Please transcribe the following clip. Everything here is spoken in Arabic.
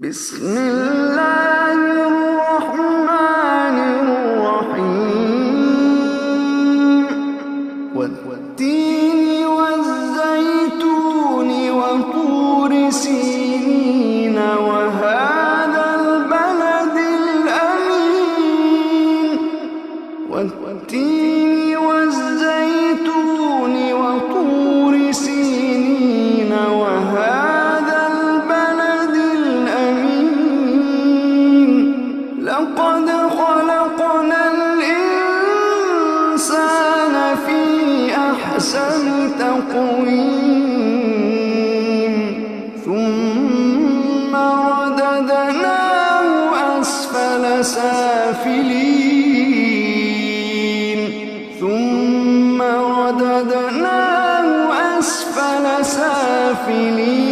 بسم الله الرحمن الرحيم والتين والزيتون وطور سينين وهذا البلد الأمين والتين والزيتون وطور سينين وهذا البلد الأمين لقد خلقنا الإنسان في أحسن تقويم ثم رددناه أسفل سافلين ثم رددناه أسفل سافلين